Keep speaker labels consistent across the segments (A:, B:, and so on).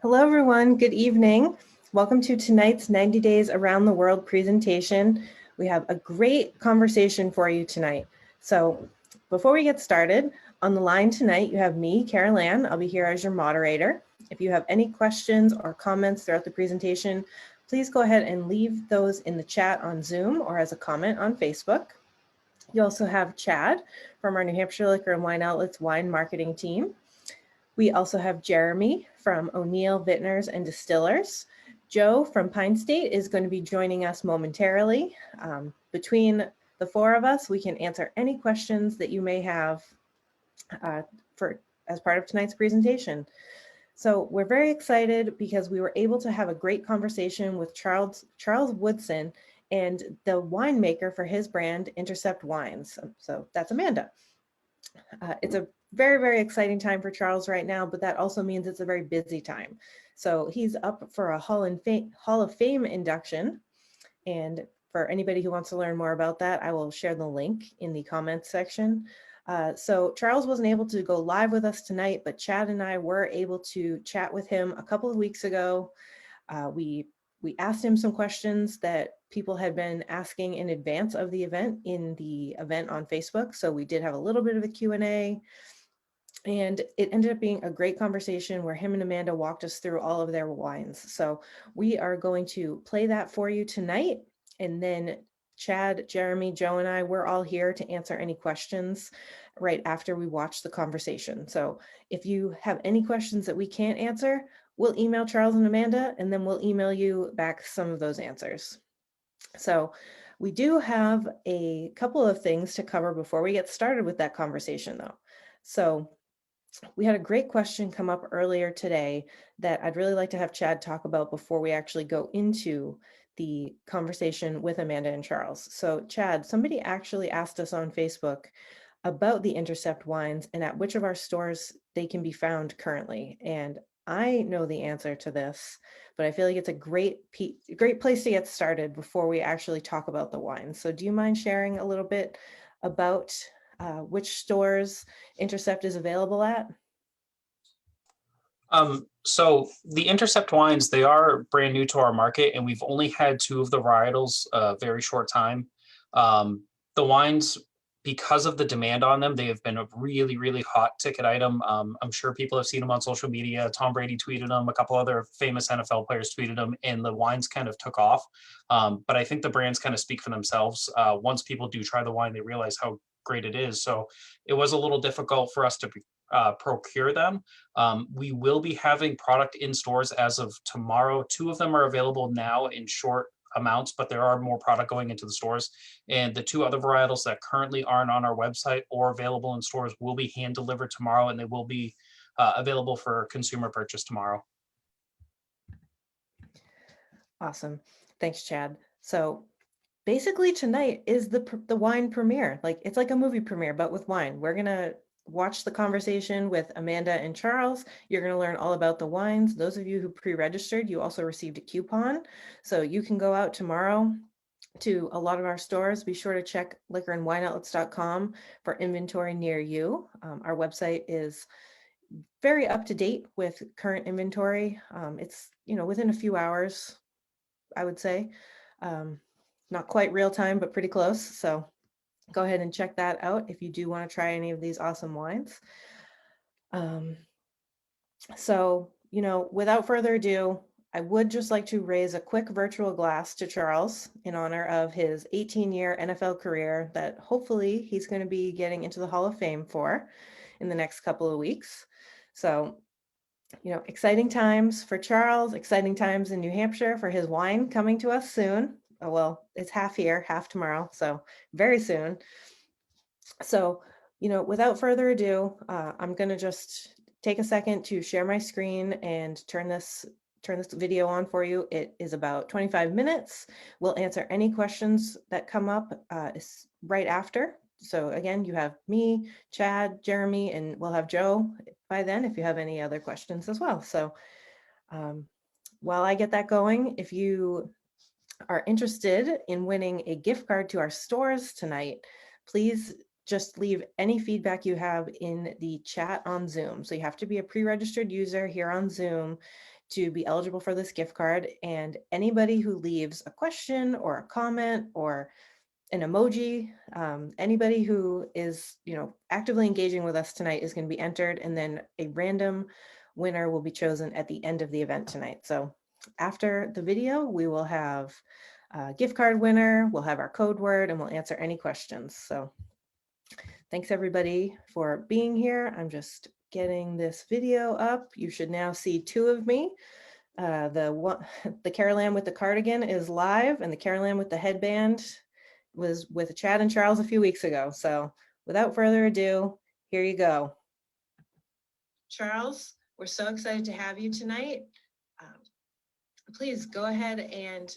A: Hello, everyone. Good evening. Welcome to tonight's 90 Days Around the World presentation. We have a great conversation for you tonight. So before we get started, on the line tonight, you have me, Carol Ann. I'll be here as your moderator. If you have any questions or comments throughout the presentation, please go ahead and leave those in the chat on Zoom or as a comment on Facebook. You also have Chad from our New Hampshire Liquor and Wine Outlets wine marketing team. We also have Jeremy from O'Neill Vintners and Distillers. Joe from Pine State is going to be joining us momentarily. Between the four of us, we can answer any questions that you may have as part of tonight's presentation. So we're very excited because we were able to have a great conversation with Charles Woodson and the winemaker for his brand, Intercept Wines. So that's Amanda. It's a very, very exciting time for Charles right now, but that also means it's a very busy time. So he's up for a Hall of Fame induction. And for anybody who wants to learn more about that, I will share the link in the comments section. So Charles wasn't able to go live with us tonight, but Chad and I were able to chat with him a couple of weeks ago. We asked him some questions that people had been asking in advance of the event in the event on Facebook. So we did have a little bit of a Q&A, and it ended up being a great conversation where him and Amanda walked us through all of their wines. So we are going to play that for you tonight. And then Chad, Jeremy, Joe, and I, we're all here to answer any questions right after we watch the conversation. So if you have any questions that we can't answer, we'll email Charles and Amanda, and then we'll email you back some of those answers. So we do have a couple of things to cover before we get started with that conversation, though. So we had a great question come up earlier today that I'd really like to have Chad talk about before we actually go into the conversation with Amanda and Charles. So Chad, somebody actually asked us on Facebook about the Intercept wines and at which of our stores they can be found currently. And I know the answer to this, but I feel like it's a great place to get started before we actually talk about the wines. So do you mind sharing a little bit about which stores Intercept is available at?
B: So the Intercept wines, they are brand new to our market, and we've only had two of the varietals a very short time. The wines, because of the demand on them, they have been a really, really hot ticket item. I'm sure people have seen them on social media. Tom Brady tweeted them, a couple other famous NFL players tweeted them, and the wines kind of took off. But I think the brands kind of speak for themselves. Once people do try the wine, they realize how great it is. So it was a little difficult for us to procure them. We will be having product in stores as of tomorrow. Two of them are available now in short amounts, but there are more product going into the stores. And the two other varietals that currently aren't on our website or available in stores will be hand delivered tomorrow, and they will be available for consumer purchase tomorrow.
A: Awesome. Thanks, Chad. So basically tonight is the wine premiere. Like it's like a movie premiere, but with wine. We're gonna watch the conversation with Amanda and Charles. You're gonna learn all about the wines. Those of you who pre-registered, you also received a coupon. So you can go out tomorrow to a lot of our stores. Be sure to check liquorandwineoutlets.com for inventory near you. Our website is very up to date with current inventory. It's, within a few hours, I would say. Not quite real time, but pretty close. So go ahead and check that out if you do want to try any of these awesome wines. So, without further ado, I would just like to raise a quick virtual glass to Charles in honor of his 18-year NFL career that hopefully he's going to be getting into the Hall of Fame for in the next couple of weeks. So, exciting times for Charles, exciting times in New Hampshire for his wine coming to us soon. Oh, well, it's half here, half tomorrow, so very soon. So, without further ado, I'm going to just take a second to share my screen and turn this video on for you. It is about 25 minutes. We'll answer any questions that come up right after. So again, you have me, Chad, Jeremy, and we'll have Joe by then if you have any other questions as well. So while I get that going, if you are interested in winning a gift card to our stores tonight, please just leave any feedback you have in the chat on Zoom. So you have to be a pre-registered user here on Zoom to be eligible for this gift card. And anybody who leaves a question or a comment or an emoji, anybody who is, actively engaging with us tonight is going to be entered, and then a random winner will be chosen at the end of the event tonight. So after the video, we will have a gift card winner, we'll have our code word, and we'll answer any questions. So thanks everybody for being here. I'm just getting this video up. You should now see two of me. The Carol Ann with the cardigan is live, and the Carol Ann with the headband was with Chad and Charles a few weeks ago. So without further ado, here you go. Charles, we're so excited to have you tonight. Please go ahead and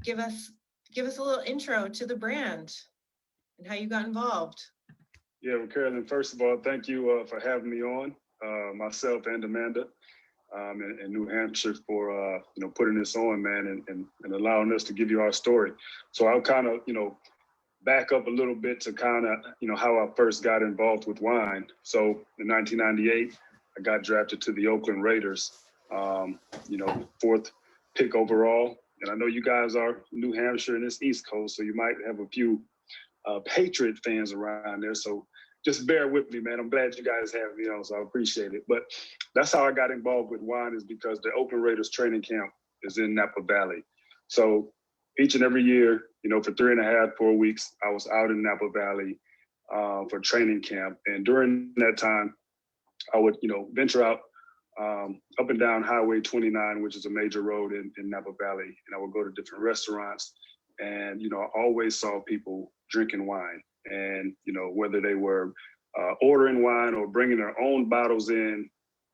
A: give us a little intro to the brand and how you got involved.
C: Yeah, well, Carolyn, first of all, thank you for having me on, myself and Amanda in New Hampshire for putting this on, man, and allowing us to give you our story. So I'll kind of back up a little bit to kind of how I first got involved with wine. So in 1998, I got drafted to the Oakland Raiders, fourth pick overall. And I know you guys are New Hampshire and it's East Coast, so you might have a few Patriot fans around there. So just bear with me, man. I'm glad you guys have me on, so I appreciate it. But that's how I got involved with wine, is because the Oakland Raiders training camp is in Napa Valley. So each and every year, for 3.5, 4 weeks, I was out in Napa Valley for training camp. And during that time, I would, venture out up and down Highway 29, which is a major road in Napa Valley. And I would go to different restaurants. And, I always saw people drinking wine. And, whether they were ordering wine or bringing their own bottles in,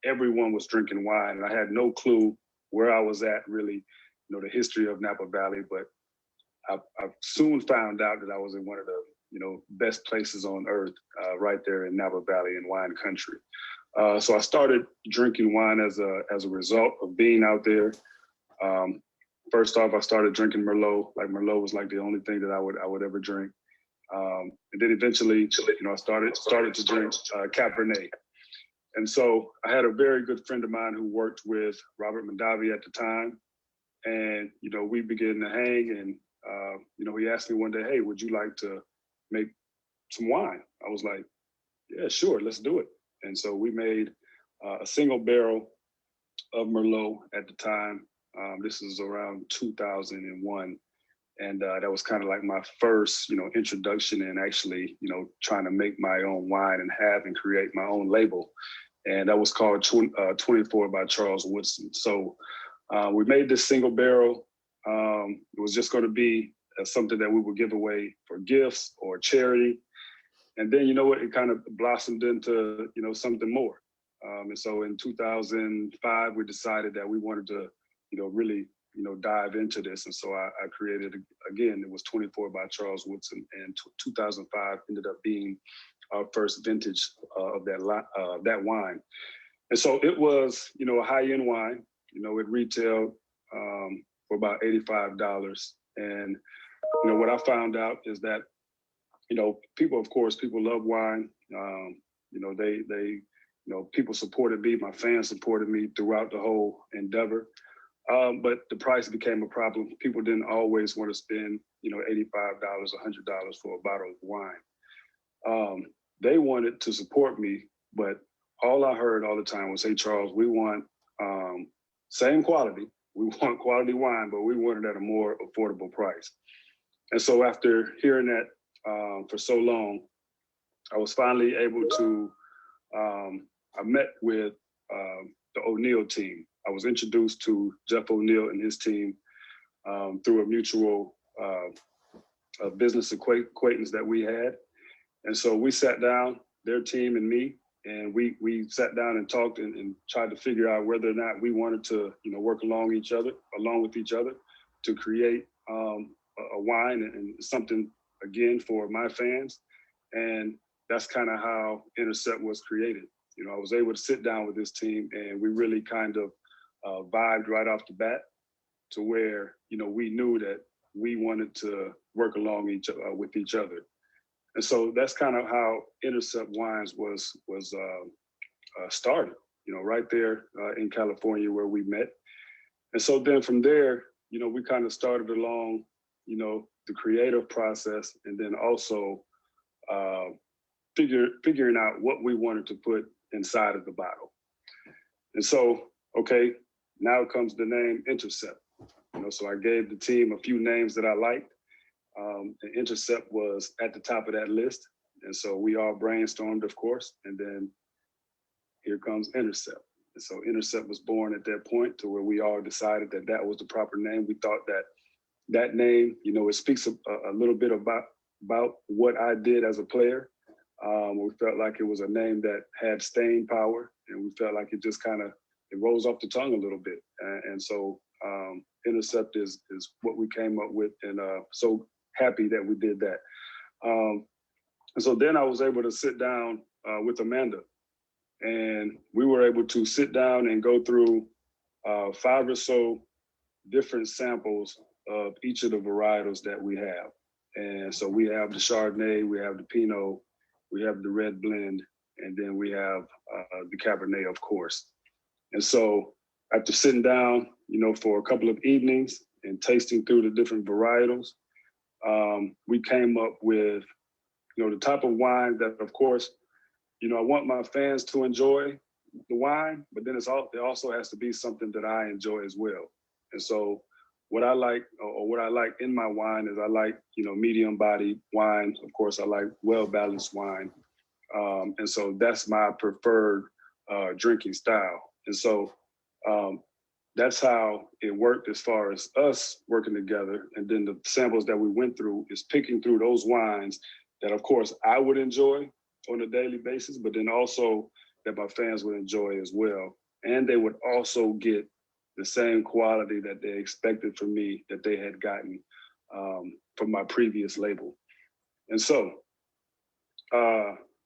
C: everyone was drinking wine. And I had no clue where I was at, really, the history of Napa Valley. But I soon found out that I was in one of the, best places on earth, right there in Napa Valley in wine country. So I started drinking wine as a result of being out there. First off, I started drinking Merlot. Like Merlot was like the only thing that I would ever drink. And then eventually, I started to drink Cabernet. And so I had a very good friend of mine who worked with Robert Mondavi at the time. And, we began to hang, and, he asked me one day, hey, would you like to make some wine? I was like, yeah, sure, let's do it. And so we made a single barrel of Merlot at the time. This is around 2001. And that was kind of like my first, introduction in actually, trying to make my own wine and create my own label. And that was called 24 by Charles Woodson. So we made this single barrel. It was just going to be something that we would give away for gifts or charity. And then, it kind of blossomed into, something more. And so in 2005, we decided that we wanted to, really, dive into this. And so I created, again, it was 24 by Charles Woodson, and 2005 ended up being our first vintage of that wine. And so it was, a high-end wine. It retailed for about $85. And, what I found out is that, people love wine. People supported me. My fans supported me throughout the whole endeavor. But the price became a problem. People didn't always want to spend, $85, $100 for a bottle of wine. They wanted to support me, but all I heard all the time was, hey, Charles, we want same quality. We want quality wine, but we want it at a more affordable price. And so after hearing that for so long, I was finally able to, I met with the O'Neill team. I was introduced to Jeff O'Neill and his team through a mutual business acquaintance that we had. And so we sat down, their team and me, and we sat down and talked and tried to figure out whether or not we wanted to, work along with each other to create a wine and something, again, for my fans. And that's kind of how Intercept was created. I was able to sit down with this team, and we really kind of vibed right off the bat to where, we knew that we wanted to work along with each other. And so that's kind of how Intercept Wines was started. right there in California where we met. And so then from there, we kind of started along, the creative process, and then also figuring out what we wanted to put inside of the bottle. And so, okay, now comes the name Intercept. So I gave the team a few names that I liked. And Intercept was at the top of that list. And so we all brainstormed, of course, and then here comes Intercept. And so Intercept was born at that point to where we all decided that that was the proper name. We thought that that name, it speaks a little bit about what I did as a player. We felt like it was a name that had staying power, and we felt like it just it rolls off the tongue a little bit. And so Intercept is what we came up with, and so happy that we did that. And so then I was able to sit down with Amanda, and we were able to sit down and go through 5 or so different samples of each of the varietals that we have. And so we have the Chardonnay, we have the Pinot, we have the red blend, and then we have the Cabernet, of course. And so after sitting down, for a couple of evenings and tasting through the different varietals, we came up with, the type of wine that, of course, I want my fans to enjoy the wine, but then it also has to be something that I enjoy as well. And so what I like, or what I like in my wine is I like, medium body wine. Of course, I like well-balanced wine. And so that's my preferred drinking style. And so that's how it worked as far as us working together. And then the samples that we went through is picking through those wines that, of course, I would enjoy on a daily basis, but then also that my fans would enjoy as well. And they would also get the same quality that they expected from me that they had gotten from my previous label. And so,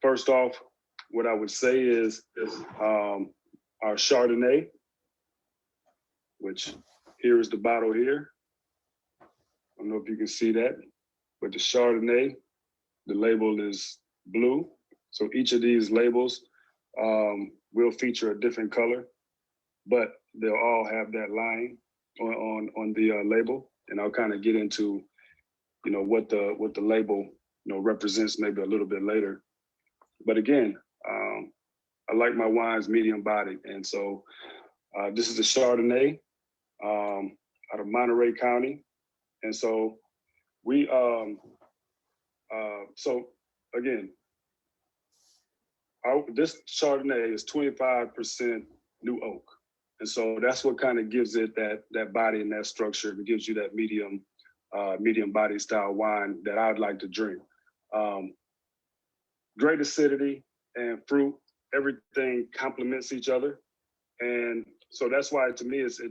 C: first off, what I would say is our Chardonnay, which here is the bottle here. I don't know if you can see that, but the Chardonnay, the label is blue. So each of these labels will feature a different color, but they'll all have that line on the label. And I'll kind of get into, what the label, represents maybe a little bit later. But again, I like my wines medium bodied. And so this is the Chardonnay out of Monterey County. And so we, so again, this Chardonnay is 25% new oak. And so that's what kind of gives it that body and that structure. It gives you that medium body style wine that I'd like to drink. Great acidity and fruit, everything complements each other. And so that's why, to me, it's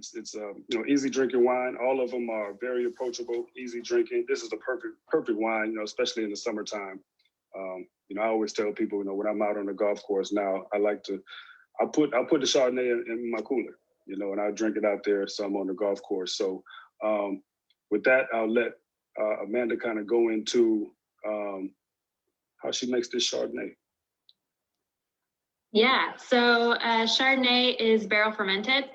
C: easy drinking wine. All of them are very approachable, easy drinking. This is the perfect wine, especially in the summertime. I always tell people, when I'm out on the golf course now, I'll put the Chardonnay in my cooler, and I'll drink it out there some on the golf course. So with that, I'll let Amanda kind of go into how she makes this Chardonnay.
D: Yeah, so Chardonnay is barrel fermented.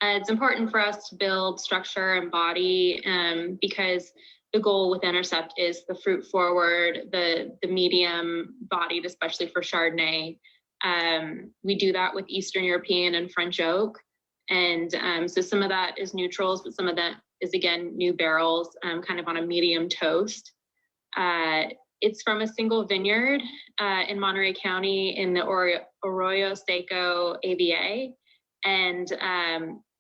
D: It's important for us to build structure and body because the goal with Intercept is the fruit forward, the medium bodied, especially for Chardonnay. We do that with Eastern European and French oak. And so some of that is neutrals, but some of that is, again, new barrels, kind of on a medium toast. It's from a single vineyard in Monterey County in the Arroyo Seco AVA. And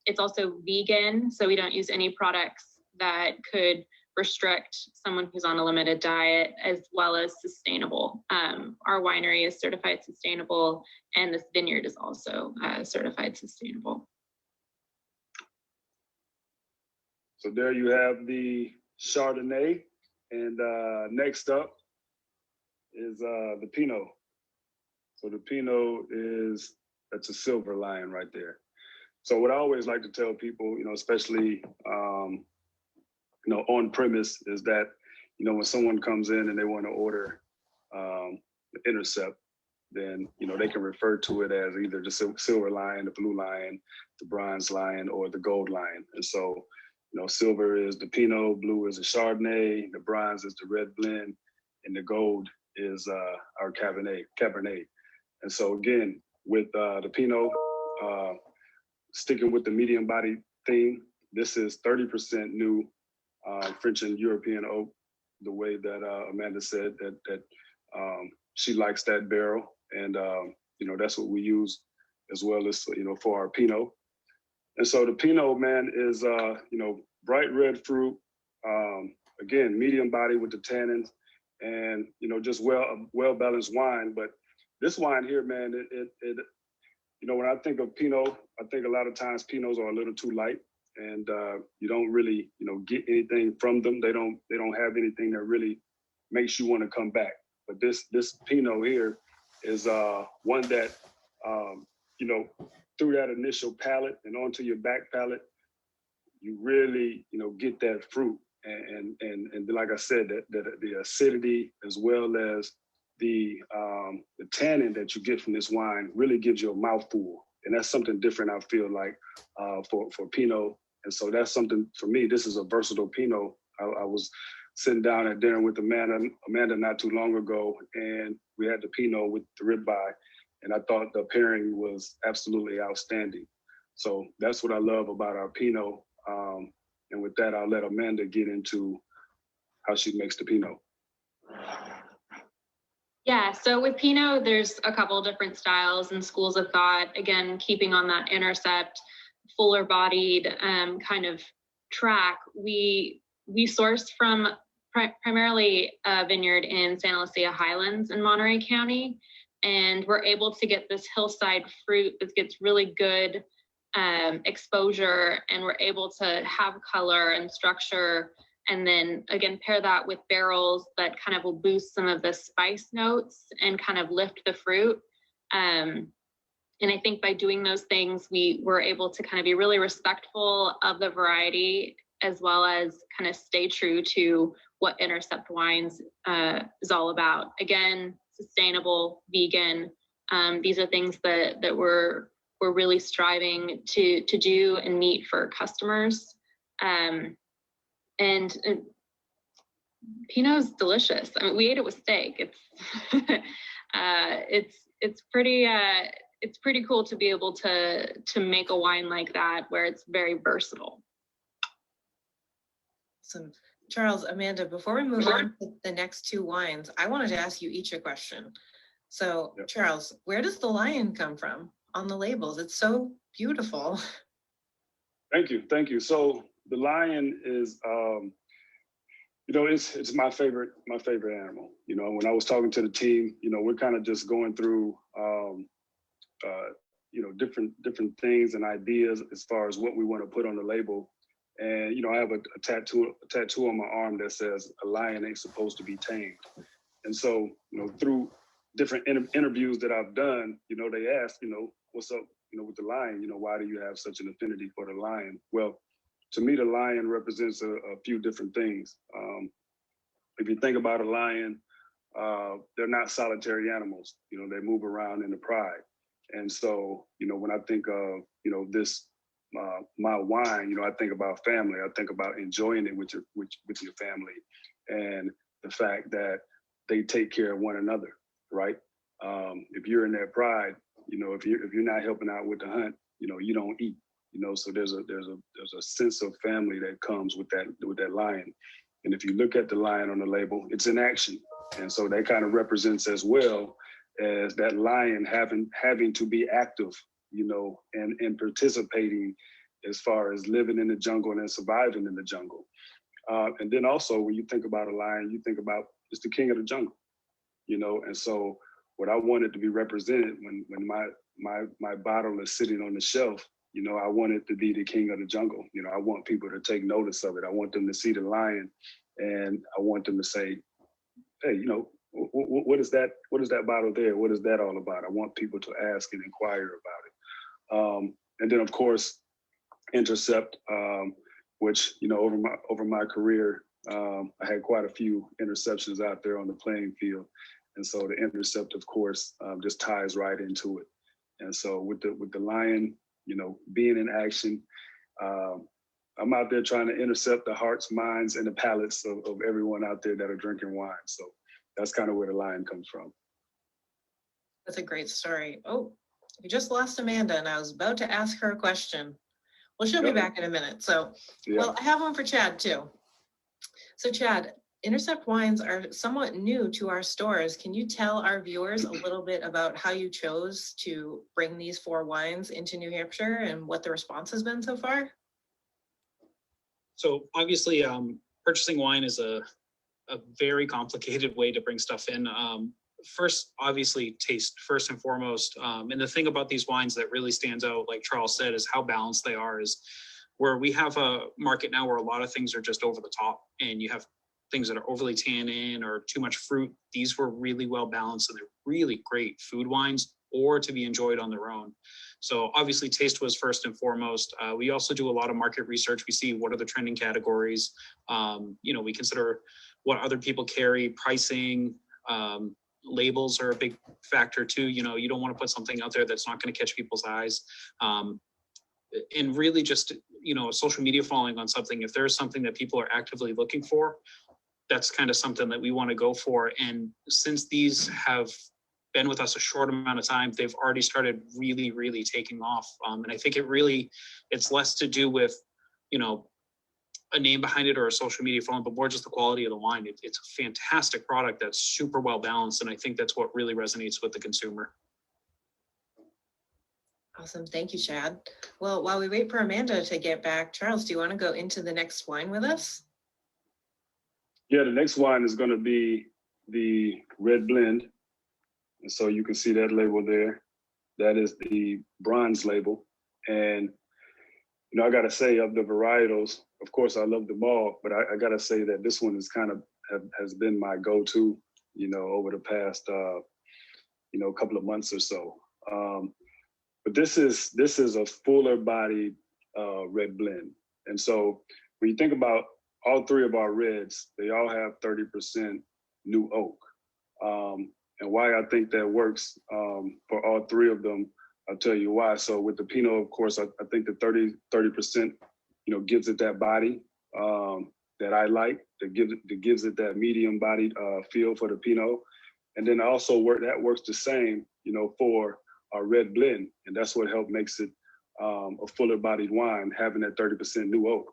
D: it's also vegan, so we don't use any products that could restrict someone who's on a limited diet, as well as sustainable. Our winery is certified sustainable, and this vineyard is also certified sustainable.
C: So there you have the Chardonnay, and next up is the Pinot. So the Pinot that's a silver lion right there. So what I always like to tell people, especially on premise, is that when someone comes in and they want to order the Intercept, then, you know, they can refer to it as either the silver lion, the blue lion, the bronze lion, or the gold lion. And so, you know, silver is the Pinot, blue is the Chardonnay, the bronze is the red blend, and the gold is our Cabernet. And so again, with the Pinot, sticking with the medium body theme, this is 30% new French and European oak, the way that Amanda said that she likes that barrel. And, you know, that's what we use as well as, you know, for our Pinot. And so the Pinot, man, is, you know, bright red fruit, again, medium body with the tannins, and, you know, just well-balanced wine. But this wine here, man, you know, when I think of Pinot, I think a lot of times Pinots are a little too light, and you don't really, you know, get anything from them. They don't have anything that really makes you want to come back. But this Pinot here is one that, you know, through that initial palate and onto your back palate, you really, you know, get that fruit. And like I said, that the acidity as well as the tannin that you get from this wine really gives you a mouthful. And that's something different, I feel like, for Pinot. And so that's something, for me, this is a versatile Pinot. I was sitting down at dinner with Amanda not too long ago, and we had the Pinot with the ribeye, and I thought the pairing was absolutely outstanding. So that's what I love about our Pinot. And with that, I'll let Amanda get into how she makes the Pinot.
D: Yeah, so with Pinot, there's a couple different styles and schools of thought. Again, keeping on that Intercept, fuller bodied kind of track, we sourced from primarily a vineyard in Santa Lucia Highlands in Monterey County, and we're able to get this hillside fruit that gets really good exposure, and we're able to have color and structure, and then again pair that with barrels that kind of will boost some of the spice notes and kind of lift the fruit. And I think by doing those things, we were able to kind of be really respectful of the variety, as well as kind of stay true to what Intercept Wines is all about. Again, sustainable, vegan. These are things that we're really striving to do and meet for customers. And Pinot's delicious. I mean, we ate it with steak. It's pretty cool to be able to make a wine like that, where it's very versatile.
A: Awesome. Charles, Amanda, before we move on to the next two wines, I wanted to ask you each a question. So, yep. Charles, where does the lion come from on the labels? It's so beautiful.
C: Thank you. So the lion is, you know, it's my favorite animal. You know, when I was talking to the team, you know, we're kind of just going through, you know, different things and ideas as far as what we want to put on the label. And, you know, I have a tattoo on my arm that says, "A lion ain't supposed to be tamed." And so, you know, through different interviews that I've done, you know, they ask, you know, what's up, you know, with the lion, you know, why do you have such an affinity for the lion? Well, to me, the lion represents a few different things. If you think about a lion, they're not solitary animals. You know, they move around in the pride. And so, you know, when I think of, you know, this, my wine, you know, I think about family. I think about enjoying it with your family, and the fact that they take care of one another, right? If you're in that pride, you know, if you're not helping out with the hunt, you know, you don't eat. You know, so there's a sense of family that comes with that lion. And if you look at the lion on the label, it's in action, and so that kind of represents as well as that lion having to be active, you know, and participating as far as living in the jungle and surviving in the jungle. And then also, when you think about a lion, you think about it's the king of the jungle, you know. And so what I wanted to be represented when my bottle is sitting on the shelf, you know, I want it to be the king of the jungle. You know, I want people to take notice of it. I want them to see the lion, and I want them to say, hey, you know, what is that bottle there? What is that all about? I want people to ask and inquire about it. And then, of course, Intercept, which, you know, over my career, I had quite a few interceptions out there on the playing field. And so the Intercept, of course, just ties right into it. And so with the lion, being in action, I'm out there trying to intercept the hearts, minds, and the palates of everyone out there that are drinking wine. So that's kind of where the lion comes from.
A: That's a great story. Oh, we just lost Amanda, and I was about to ask her a question. Well, she'll be back in a minute. So, well, I have one for Chad too. So Chad, Intercept wines are somewhat new to our stores. Can you tell our viewers a little bit about how you chose to bring these 4 wines into New Hampshire and what the response has been so far?
B: So obviously, purchasing wine is a very complicated way to bring stuff in. First, obviously, taste first and foremost. And the thing about these wines that really stands out, like Charles said, is how balanced they are. Is where we have a market now where a lot of things are just over the top, and you have things that are overly tannin or too much fruit. These were really well balanced, and they're really great food wines or to be enjoyed on their own. So obviously taste was first and foremost. We also do a lot of market research. We see what are the trending categories. We consider what other people carry, pricing, labels are a big factor too. You don't want to put something out there that's not going to catch people's eyes. And really just, a social media following on something. If there's something that people are actively looking for, that's kind of something that we want to go for. And since these have been with us a short amount of time, they've already started really, really taking off. And I think it's less to do with, a name behind it or a social media following, but more just the quality of the wine. It's a fantastic product that's super well balanced. And I think that's what really resonates with the consumer.
A: Awesome. Thank you, Chad. Well, while we wait for Amanda to get back, Charles, do you want to go into the next wine with us?
C: Yeah, the next wine is going to be the red blend. And so you can see that label there. That is the bronze label. And, I got to say, of the varietals, of course, I love them all, but I got to say that this one is kind of has been my go-to, over the past, couple of months or so. But this is a fuller bodied red blend. And so when you think about all 3 of our reds, they all have 30% new oak. And why I think that works for all 3 of them, I'll tell you why. So with the Pinot, of course, I think the 30%, gives it that body that I like, that gives it that medium bodied feel for the Pinot. And then also that works the same, for our red blend. And that's what makes it a fuller bodied wine, having that 30% new oak.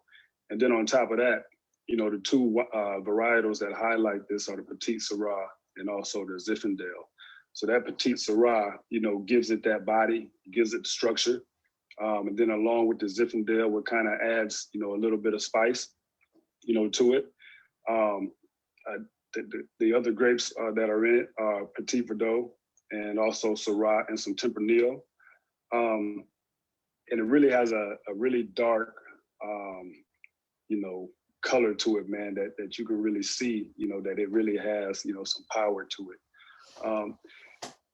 C: And then on top of that, the 2 varietals that highlight this are the Petite Syrah and also the Zinfandel. So that Petite Syrah, gives it that body, gives it the structure. And then along with the Zinfandel, what kind of adds, a little bit of spice, to it. The other grapes that are in it are Petit Verdot and also Syrah and some Tempranillo. And it really has a really dark, color to it, man, that you can really see, that it really has, some power to it.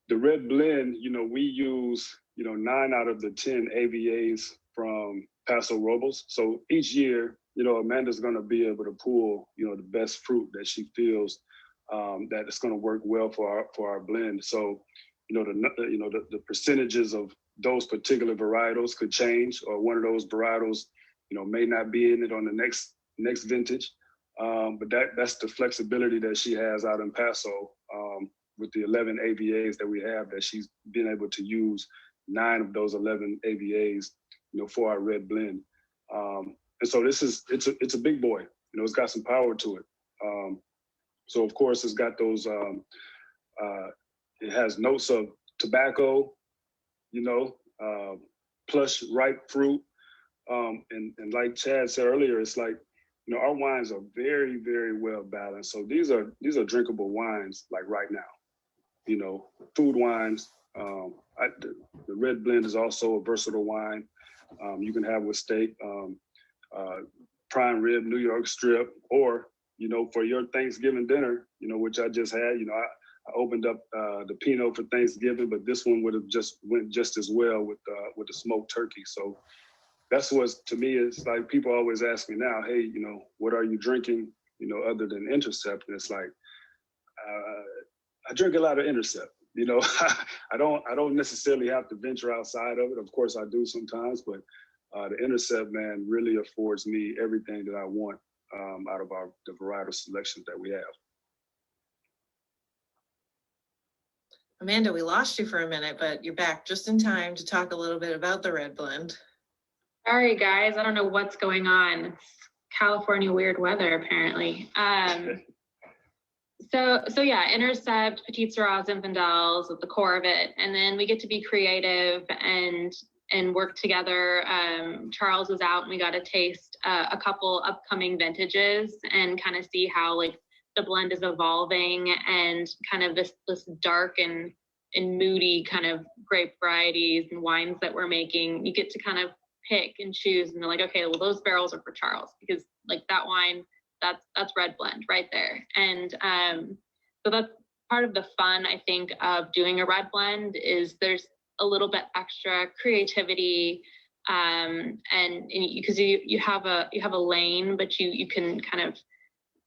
C: The red blend, we use, 9 out of the 10 AVAs from Paso Robles. So each year, Amanda's going to be able to pull, the best fruit that she feels that it's going to work well for our blend. So, the percentages of those particular varietals could change, or one of those varietals, may not be in it on the next vintage. But that's the flexibility that she has out in Paso with the 11 AVAs that we have, that she's been able to use 9 of those 11 AVAs, for our red blend. And so it's a big boy. It's got some power to it. So of course it's got those. It has notes of tobacco, plush, ripe fruit, and like Chad said earlier, it's like, our wines are very, very well balanced. So these are drinkable wines, like right now. Food wines. The red blend is also a versatile wine. You can have with steak, prime rib, New York strip, or for your Thanksgiving dinner, which I just had. I opened up the Pinot for Thanksgiving, but this one would have just went just as well with the smoked turkey. So that's what, to me, it's like people always ask me now, hey, what are you drinking, other than Intercept? And it's like, I drink a lot of Intercept. You know, I don't necessarily have to venture outside of it. Of course, I do sometimes, but the Intercept, man, really affords me everything that I want out of the varietal selections that we have.
A: Amanda, we lost you for a minute, but you're back just in time to talk a little bit about the red blend.
D: Sorry, guys. I don't know what's going on. It's California weird weather, apparently. So yeah, Intercept, Petite Syrahs, Zinfandels at the core of it. And then we get to be creative and work together. Charles was out and we got to taste a couple upcoming vintages and kind of see how like the blend is evolving and kind of this dark and moody kind of grape varieties and wines that we're making. You get to kind of pick and choose and they're like, okay, well, those barrels are for Charles because like that wine, that's red blend right there. And so that's part of the fun, I think, of doing a red blend is there's a little bit extra creativity and because you have a lane, but you can kind of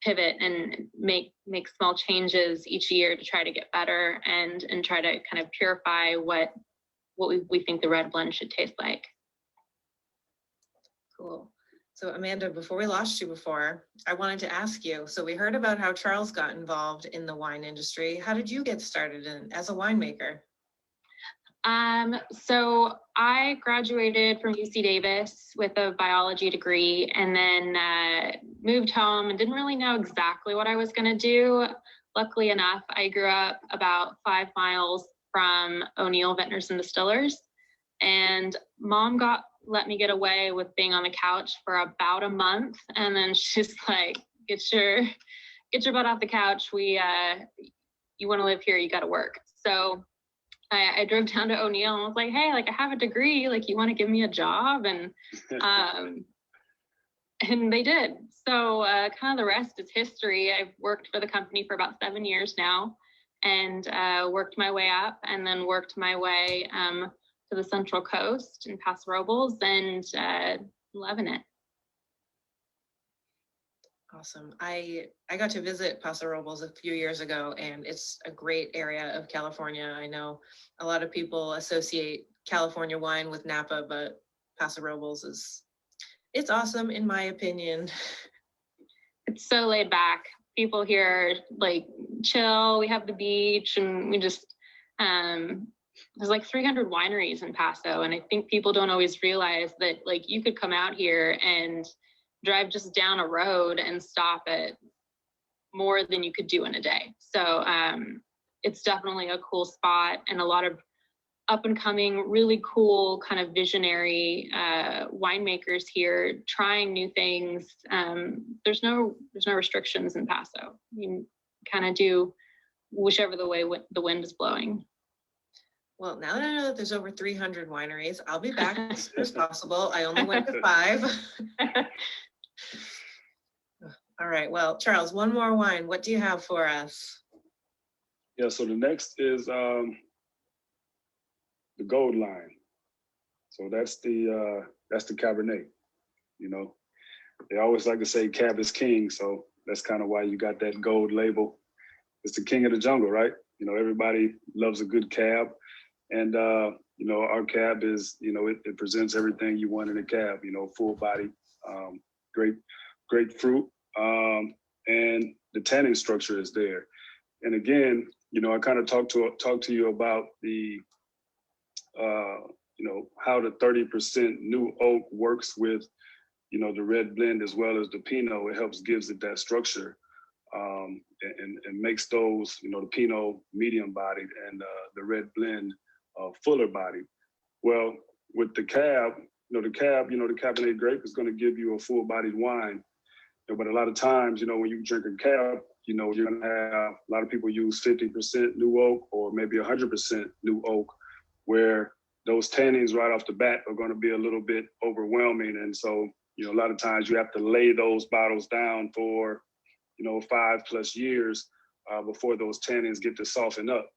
D: pivot and make small changes each year to try to get better and try to kind of purify what we think the red blend should taste like.
A: Cool. So Amanda, before we lost you before, I wanted to ask you, so we heard about how Charles got involved in the wine industry. How did you get started as a winemaker?
D: So I graduated from UC Davis with a biology degree and then moved home and didn't really know exactly what I was going to do. Luckily enough, I grew up about 5 miles from O'Neill Vintners and Distillers, and Mom let me get away with being on the couch for about a month, and then she's like, get your butt off the couch. You want to live here, you got to work. So I drove down to O'Neill and was like, hey, like I have a degree, like you want to give me a job? And and they did. So kind of the rest is history. I've worked for the company for about 7 years now and worked my way up and then worked my way to the Central Coast in Paso Robles and loving it.
A: Awesome. I got to visit Paso Robles a few years ago, and it's a great area of California. I know a lot of people associate California wine with Napa, but Paso Robles it's awesome in my opinion.
D: It's so laid back. People here like chill. We have the beach, and we just there's like 300 wineries in Paso, and I think people don't always realize that like you could come out here and drive just down a road and stop at more than you could do in a day. So it's definitely a cool spot and a lot of up and coming, really cool kind of visionary winemakers here trying new things. There's no restrictions in Paso. You kind of do whichever the way the wind is blowing.
A: Well, now that I know that there's over 300 wineries, I'll be back as soon as possible. I only went to 5. All right. Well, Charles, one more wine. What do you have for us?
C: Yeah. So the next is the gold line. So that's the Cabernet. You know, they always like to say Cab is king. So that's kind of why you got that gold label. It's the king of the jungle, right? You know, everybody loves a good Cab. And, you know, our Cab is, you know, it presents everything you want in a Cab, you know, full body, great fruit. And the tannin structure is there. And again, you know, I kind of talked to you about the, you know, how the 30% new oak works with, you know, the red blend as well as the Pinot. It gives it that structure and makes those, you know, the Pinot medium bodied and the red blend fuller bodied. Well, with the Cab, the Cabernet grape is going to give you a full bodied wine. But a lot of times, you know, when you drink a Cab, you know, you're going to have a lot of people use 50% new oak or maybe 100% new oak, where those tannins right off the bat are going to be a little bit overwhelming. And so, you know, a lot of times you have to lay those bottles down for, you know, 5+ years before those tannins get to soften up.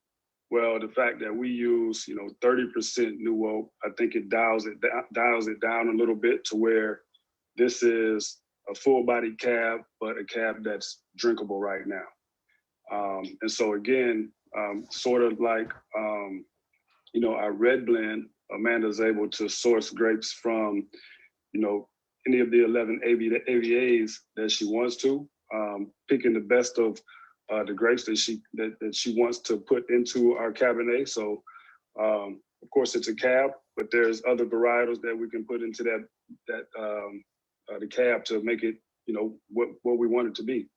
C: Well, the fact that we use, you know, 30% new oak, I think it dials it down a little bit to where this is a full-bodied Cab, but a Cab that's drinkable right now. And so again, Sort of like, you know, our red blend, Amanda's able to source grapes from, you know, any of the 11 AVAs that she wants to, picking the best of the grapes that she wants to put into our Cabernet. So, of course, it's a cab, but there's other varietals that we can put into the cab to make it, you know, what we want it to be.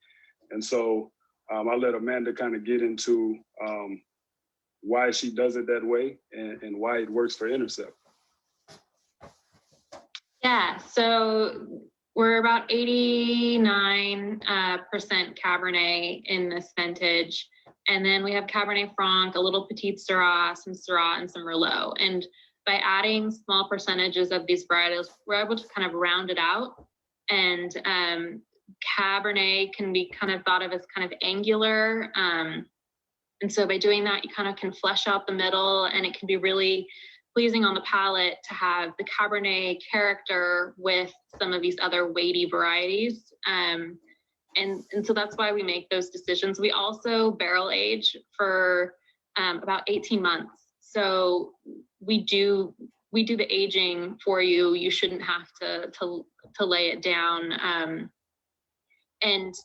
C: And so I'll let Amanda kind of get into why she does it that way and why it works for Intercept.
D: Yeah, so we're about 89% Cabernet in this vintage. And then we have Cabernet Franc, a little Petit Syrah, some Syrah, and some Merlot. And by adding small percentages of these varietals, we're able to kind of round it out. And Cabernet can be kind of thought of as kind of angular. And so by doing that, you kind of can flesh out the middle, and it can be really pleasing on the palate to have the Cabernet character with some of these other weighty varieties. And so that's why we make those decisions. We also barrel age for about 18 months. So we do the aging for you. You shouldn't have to lay it down. And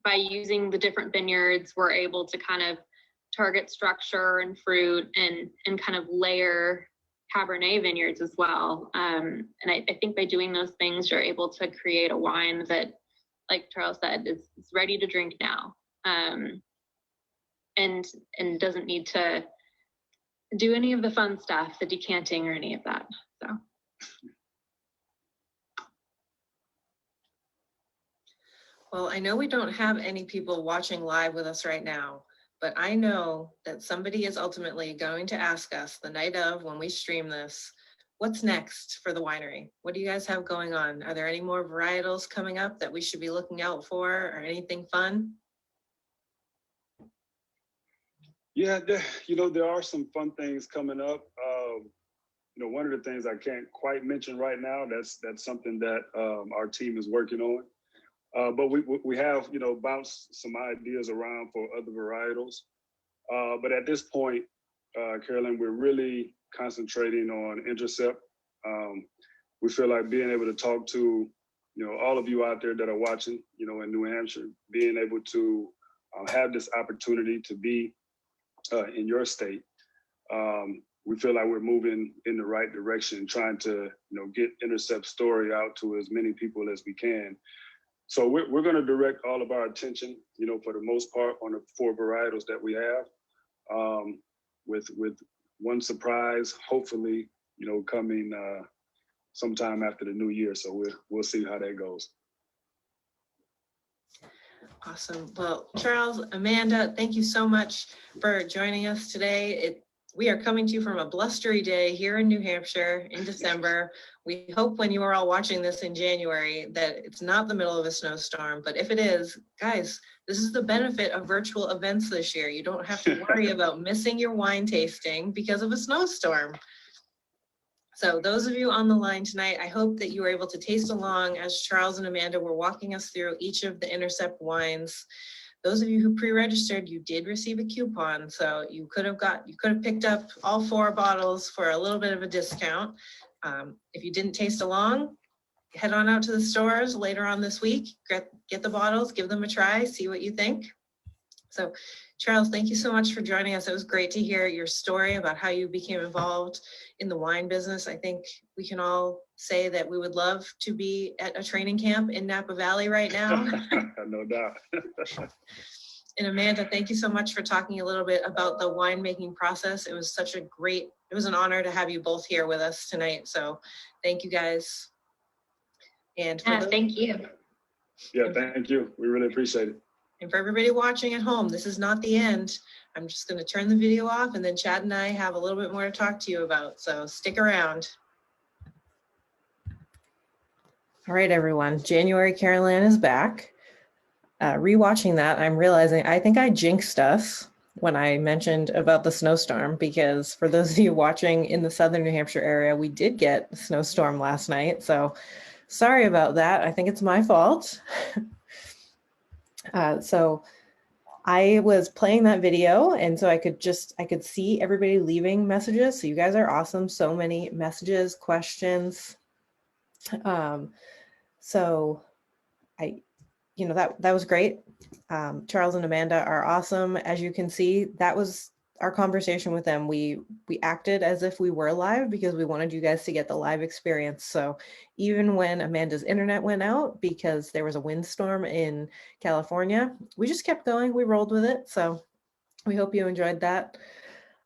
D: by using the different vineyards, we're able to kind of target structure and fruit and kind of layer Cabernet vineyards as well. And I think by doing those things, you're able to create a wine that, like Charles said, is ready to drink now, and doesn't need to do any of the fun stuff, the decanting or any of that. So.
A: Well, I know we don't have any people watching live with us right now, but I know that somebody is ultimately going to ask us the night of when we stream this, what's next for the winery? What do you guys have going on? Are there any more varietals coming up that we should be looking out for, or anything fun?
C: Yeah, there are some fun things coming up. One of the things I can't quite mention right now, that's something that our team is working on. But we have, bounced some ideas around for other varietals. But at this point, Carolyn, we're really concentrating on Intercept. We feel like being able to talk to, all of you out there that are watching, in New Hampshire, being able to have this opportunity to be in your state. We feel like we're moving in the right direction, trying to, get Intercept's story out to as many people as we can. So we're going to direct all of our attention, for the most part, on the 4 varietals that we have, with one surprise, hopefully, coming sometime after the new year. So we'll see how that goes.
A: Awesome. Well, Charles, Amanda, thank you so much for joining us today. We are coming to you from a blustery day here in New Hampshire in December. We hope when you are all watching this in January that it's not the middle of a snowstorm, but if it is, guys, this is the benefit of virtual events this year. You don't have to worry about missing your wine tasting because of a snowstorm. So those of you on the line tonight, I hope that you were able to taste along as Charles and Amanda were walking us through each of the Intercept wines. Those of you who pre-registered, you did receive a coupon, so you could have picked up all 4 bottles for a little bit of a discount. If you didn't taste along, head on out to the stores later on this week, get the bottles, give them a try, see what you think. So Charles, thank you so much for joining us. It was great to hear your story about how you became involved in the wine business. I think we can all say that we would love to be at a training camp in Napa Valley right now.
C: No doubt.
A: And Amanda, thank you so much for talking a little bit about the winemaking process. It was an honor to have you both here with us tonight. So thank you guys. And
D: thank you.
C: Yeah, thank you. We really appreciate it.
A: And for everybody watching at home, this is not the end. I'm just going to turn the video off, and then Chad and I have a little bit more to talk to you about. So stick around. All right, everyone. January Carolyn is back. Rewatching that, I'm realizing I think I jinxed us when I mentioned about the snowstorm, because for those of you watching in the southern New Hampshire area, we did get a snowstorm last night. So sorry about that. I think it's my fault. So I was playing that video, and so I could see everybody leaving messages. So you guys are awesome. So many messages, questions. So that was great. Charles and Amanda are awesome. As you can see, that was our conversation with them. We acted as if we were live because we wanted you guys to get the live experience. So even when Amanda's internet went out because there was a windstorm in California, we just kept going. We rolled with it. So we hope you enjoyed that.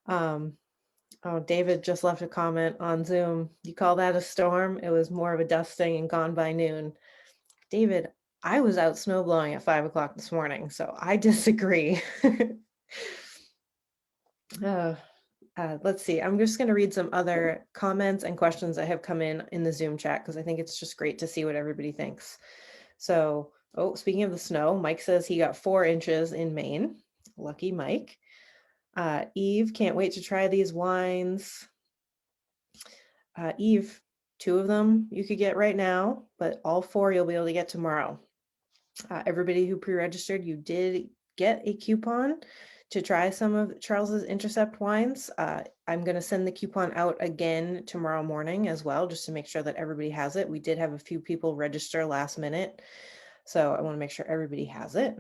A: Oh, David just left a comment on Zoom. You call that a storm? It was more of a dusting and gone by noon. David, I was out snow blowing at 5 o'clock this morning, so I disagree. Let's see. I'm just going to read some other comments and questions that have come in the Zoom chat because I think it's just great to see what everybody thinks. So, speaking of the snow, Mike says he got 4 inches in Maine. Lucky Mike. Eve, can't wait to try these wines. Eve, 2 of them you could get right now, but all 4 you'll be able to get tomorrow. Everybody who pre-registered, you did get a coupon to try some of Charles's Intercept wines. I'm going to send the coupon out again tomorrow morning as well, just to make sure that everybody has it. We did have a few people register last minute, so I want to make sure everybody has it.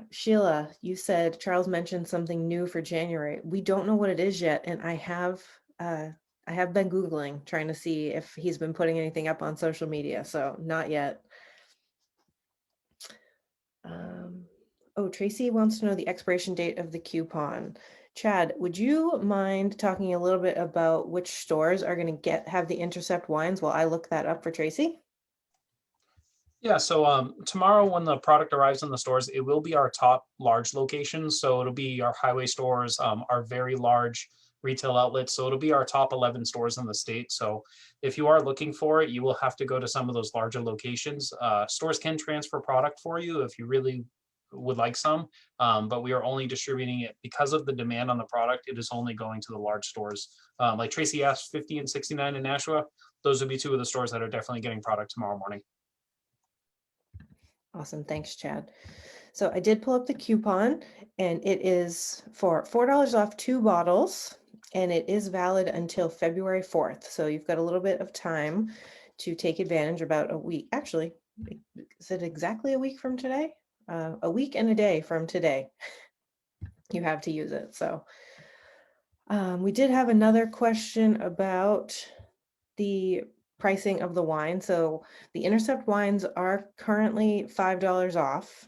A: Sheila, you said Charles mentioned something new for January. We don't know what it is yet, and I have been Googling, trying to see if he's been putting anything up on social media, so not yet. Tracy wants to know the expiration date of the coupon. Chad, would you mind talking a little bit about which stores are going to have the Intercept wines while I look that up for Tracy?
B: Yeah, so tomorrow when the product arrives in the stores, it will be our top large locations. So it'll be our highway stores, our very large retail outlets. So it'll be our top 11 stores in the state. So if you are looking for it, you will have to go to some of those larger locations. Stores can transfer product for you if you really would like some, but we are only distributing it because of the demand on the product. It is only going to the large stores. Like Tracy asked, 50 and 69 in Nashua. Those would be 2 of the stores that are definitely getting product tomorrow morning.
A: Awesome. Thanks, Chad. So I did pull up the coupon, and it is for $4 off 2 bottles, and it is valid until February 4th. So you've got a little bit of time to take advantage, about a week. Actually, is it exactly a week from today? A week and a day from today, you have to use it. So we did have another question about the pricing of the wine. So the Intercept wines are currently $5 off.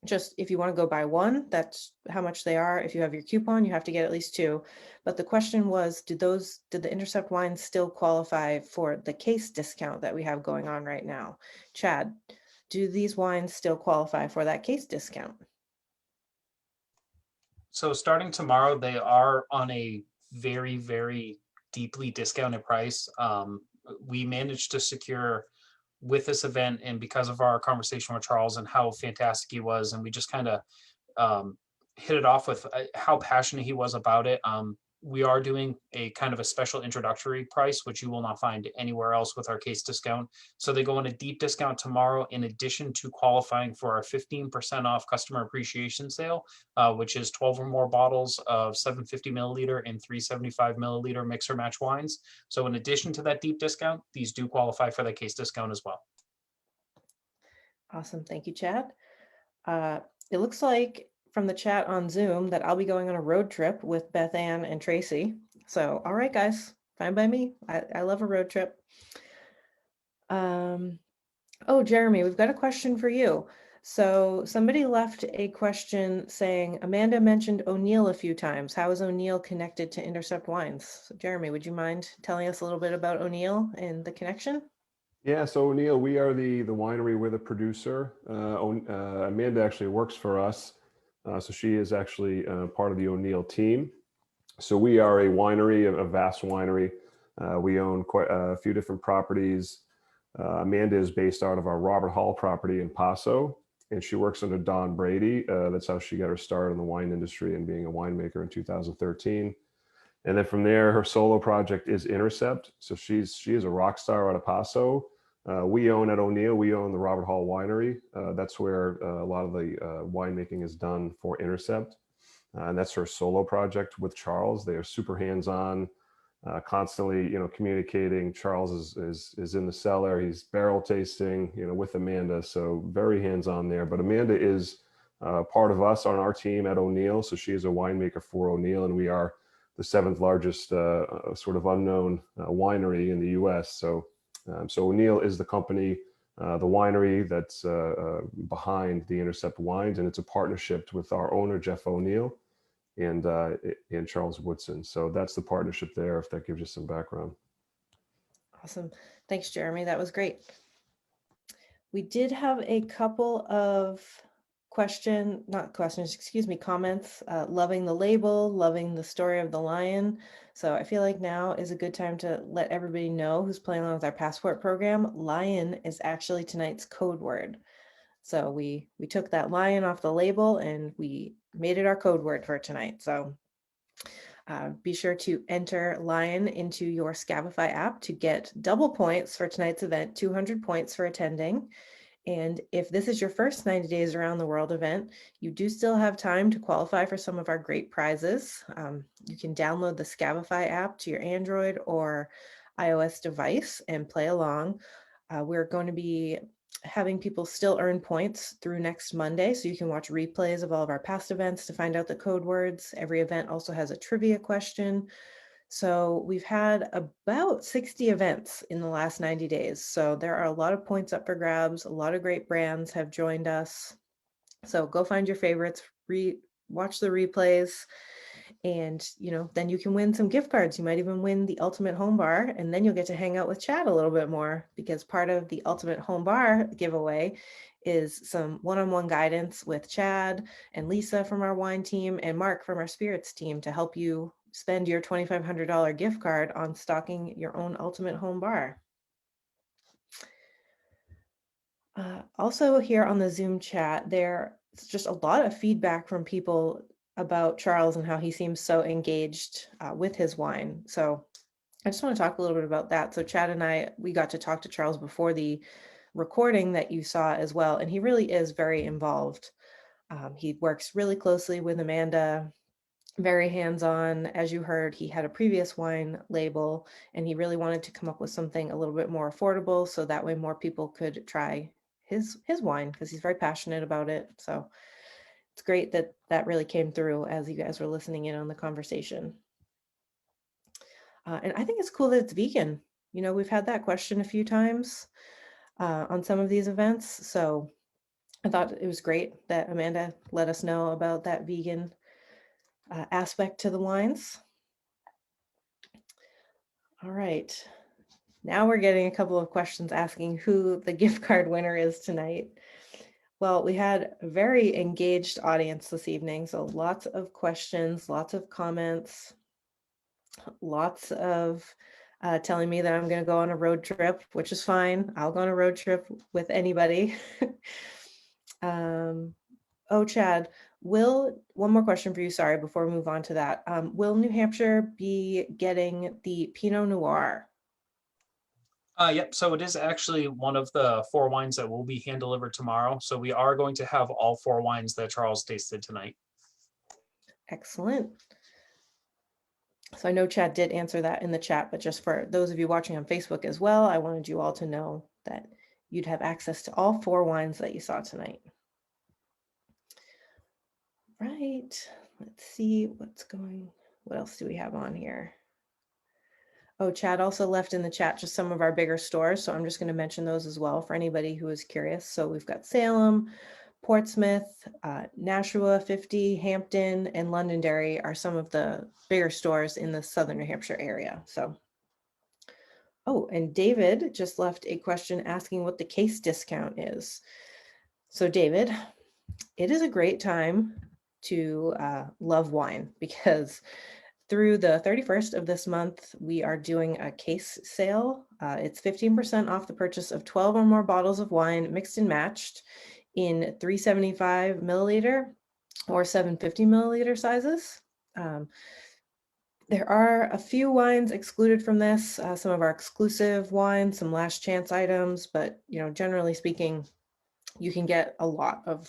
A: Just if you want to go buy one, that's how much they are. If you have your coupon, you have to get at least 2. But the question was, did the Intercept wines still qualify for the case discount that we have going on right now? Chad, do these wines still qualify for that case discount?
B: So starting tomorrow, they are on a very, very deeply discounted price. We managed to secure with this event, and because of our conversation with Charles and how fantastic he was, and we just kind of hit it off with how passionate he was about it. We are doing a kind of a special introductory price, which you will not find anywhere else with our case discount. So they go on a deep discount tomorrow, in addition to qualifying for our 15% off customer appreciation sale, which is 12 or more bottles of 750 milliliter and 375 milliliter mix or match wines. So in addition to that deep discount, these do qualify for the case discount as well.
A: Awesome. Thank you, Chad. It looks like from the chat on Zoom that I'll be going on a road trip with Beth Ann and Tracy. So, all right, guys, fine by me. I love a road trip. Jeremy, we've got a question for you. So somebody left a question saying, Amanda mentioned O'Neill a few times. How is O'Neill connected to Intercept Wines? So Jeremy, would you mind telling us a little bit about O'Neill and the connection?
E: Yeah, so O'Neill, we are the winery with a producer. Amanda actually works for us. So she is actually part of the O'Neill team. So we are a winery, a vast winery. We own quite a few different properties. Amanda is based out of our Robert Hall property in Paso, and she works under Don Brady. That's how she got her start in the wine industry and being a winemaker in 2013. And then from there, her solo project is Intercept. So she is a rock star out of Paso. We own at O'Neill, we own the Robert Hall Winery. That's where a lot of the winemaking is done for Intercept. And that's her solo project with Charles. They are super hands-on, constantly, communicating. Charles is in the cellar. He's barrel tasting, with Amanda. So very hands-on there. But Amanda is part of us on our team at O'Neill. So she is a winemaker for O'Neill, and we are the 7th largest sort of unknown winery in the U.S. So O'Neill is the company, the winery that's behind the Intercept wines, and it's a partnership with our owner Jeff O'Neill and Charles Woodson. So that's the partnership there, if that gives you some background.
A: Awesome. Thanks, Jeremy. That was great. We did have a couple of comments. Loving the label, loving the story of the lion. So I feel like now is a good time to let everybody know who's playing along with our passport program. Lion is actually tonight's code word. So we took that lion off the label and we made it our code word for tonight. So be sure to enter Lion into your Scabify app to get double points for tonight's event, 200 points for attending. And if this is your first 90 Days Around the World event, you do still have time to qualify for some of our great prizes. You can download the Scabify app to your Android or iOS device and play along. We're going to be having people still earn points through next Monday, so you can watch replays of all of our past events to find out the code words. Every event also has a trivia question. So we've had about 60 events in the last 90 days. So there are a lot of points up for grabs. A lot of great brands have joined us. So go find your favorites, watch the replays, and then you can win some gift cards. You might even win the Ultimate Home Bar, and then you'll get to hang out with Chad a little bit more, because part of the Ultimate Home Bar giveaway is some one-on-one guidance with Chad and Lisa from our wine team and Mark from our spirits team to help you spend your $2,500 gift card on stocking your own Ultimate Home Bar. Also here on the Zoom chat, there's just a lot of feedback from people about Charles and how he seems so engaged with his wine. So I just want to talk a little bit about that. So Chad and I, we got to talk to Charles before the recording that you saw as well, and he really is very involved. He works really closely with Amanda, very hands-on. As you heard, he had a previous wine label, and he really wanted to come up with something a little bit more affordable, so that way more people could try his wine, because he's very passionate about it. So it's great that that really came through as you guys were listening in on the conversation. And I think it's cool that it's vegan. We've had that question a few times on some of these events. So I thought it was great that Amanda let us know about that vegan aspect to the wines. All right. Now we're getting a couple of questions asking who the gift card winner is tonight. Well, we had a very engaged audience this evening, so lots of questions, lots of comments, lots of telling me that I'm going to go on a road trip, which is fine. I'll go on a road trip with anybody. Oh, Chad, one more question for you, sorry, before we move on to that. Will New Hampshire be getting the Pinot Noir?
B: Yep, so it is actually one of the 4 wines that will be hand delivered tomorrow. So we are going to have all 4 wines that Charles tasted tonight.
A: Excellent. So I know Chad did answer that in the chat, but just for those of you watching on Facebook as well, I wanted you all to know that you'd have access to all 4 wines that you saw tonight. Right, let's see what else do we have on here? Oh, Chad also left in the chat just some of our bigger stores, so I'm just going to mention those as well for anybody who is curious. So we've got Salem, Portsmouth, Nashua, 50, Hampton, and Londonderry are some of the bigger stores in the southern New Hampshire area. So, oh, and David just left a question asking what the case discount is. So David, it is a great time to love wine, because through the 31st of this month, we are doing a case sale. It's 15% off the purchase of 12 or more bottles of wine, mixed and matched in 375 milliliter or 750 milliliter sizes. There are a few wines excluded from this, some of our exclusive wines, some last chance items, but generally speaking, you can get a lot of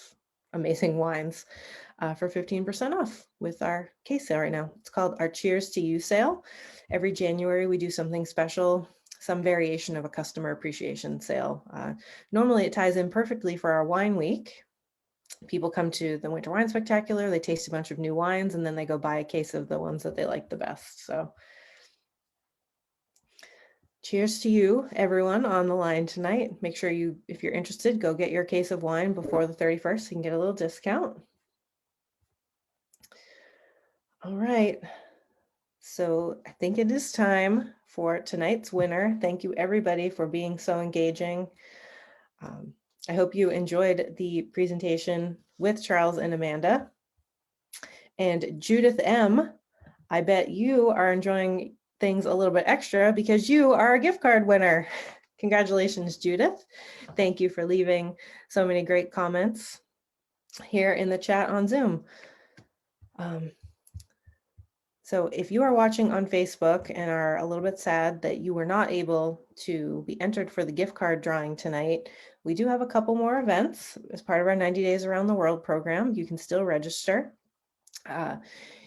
A: amazing wines for 15% off with our case sale right now. It's called our Cheers to You sale. Every January, we do something special, some variation of a customer appreciation sale. Normally, it ties in perfectly for our wine week. People come to the Winter Wine Spectacular, they taste a bunch of new wines, and then they go buy a case of the ones that they like the best. So cheers to you, everyone on the line tonight. Make sure if you're interested, go get your case of wine before the 31st. You can get a little discount. All right. So I think it is time for tonight's winner. Thank you, everybody, for being so engaging. I hope you enjoyed the presentation with Charles and Amanda. And Judith M., I bet you are enjoying things a little bit extra because you are a gift card winner. Congratulations, Judith. Thank you for leaving so many great comments here in the chat on Zoom. So if you are watching on Facebook and are a little bit sad that you were not able to be entered for the gift card drawing tonight, we do have a couple more events as part of our 90 Days Around the World program. You can still register.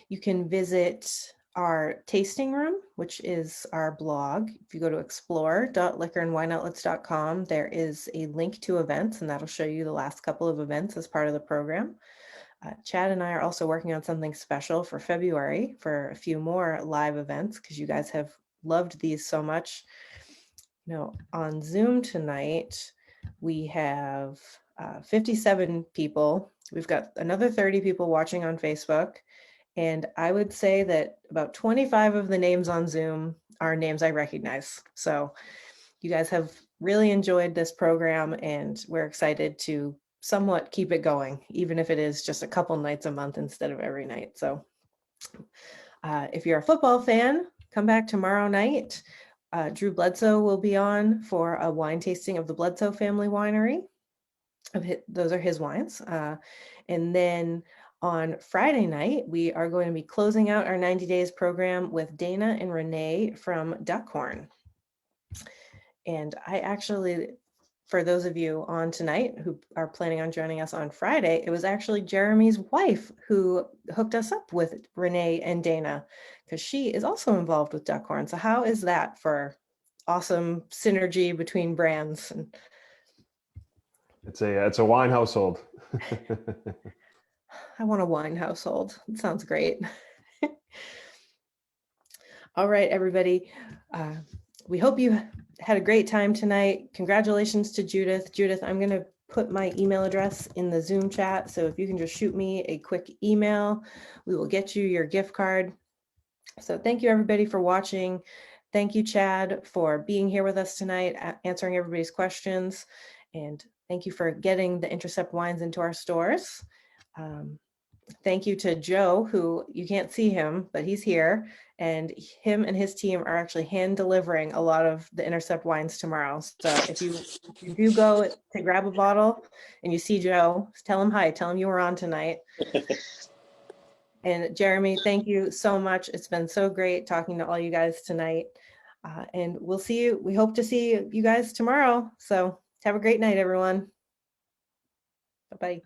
A: You can visit our tasting room, which is our blog. If you go to explore.liquorandwineoutlets.com, there is a link to events, and that'll show you the last couple of events as part of the program. Chad and I are also working on something special for February for a few more live events because you guys have loved these so much. On Zoom tonight, we have 57 people. We've got another 30 people watching on Facebook. And I would say that about 25 of the names on Zoom are names I recognize. So you guys have really enjoyed this program, and we're excited to somewhat keep it going, even if it is just a couple nights a month instead of every night. So if you're a football fan, come back tomorrow night. Drew Bledsoe will be on for a wine tasting of the Bledsoe family winery. Those are his wines. And then on Friday night, we are going to be closing out our 90 days program with Dana and Renee from Duckhorn. And I actually, for those of you on tonight who are planning on joining us on Friday, it was actually Jeremy's wife who hooked us up with Renee and Dana, because she is also involved with Duckhorn. So how is that for awesome synergy between brands?
E: It's a wine household.
A: I want a wine household. It sounds great. All right, everybody. We hope you had a great time tonight. Congratulations to Judith. Judith, I'm going to put my email address in the Zoom chat. So if you can just shoot me a quick email, we will get you your gift card. So thank you, everybody, for watching. Thank you, Chad, for being here with us tonight, answering everybody's questions. And thank you for getting the Intercept wines into our stores. Thank you to Joe, who you can't see him, but he's here, and him and his team are actually hand delivering a lot of the Intercept wines tomorrow. So if you go to grab a bottle and you see Joe, tell him hi, tell him you were on tonight. And Jeremy, thank you so much. It's been so great talking to all you guys tonight. And we'll see you. We hope to see you guys tomorrow. So have a great night, everyone. Bye-bye.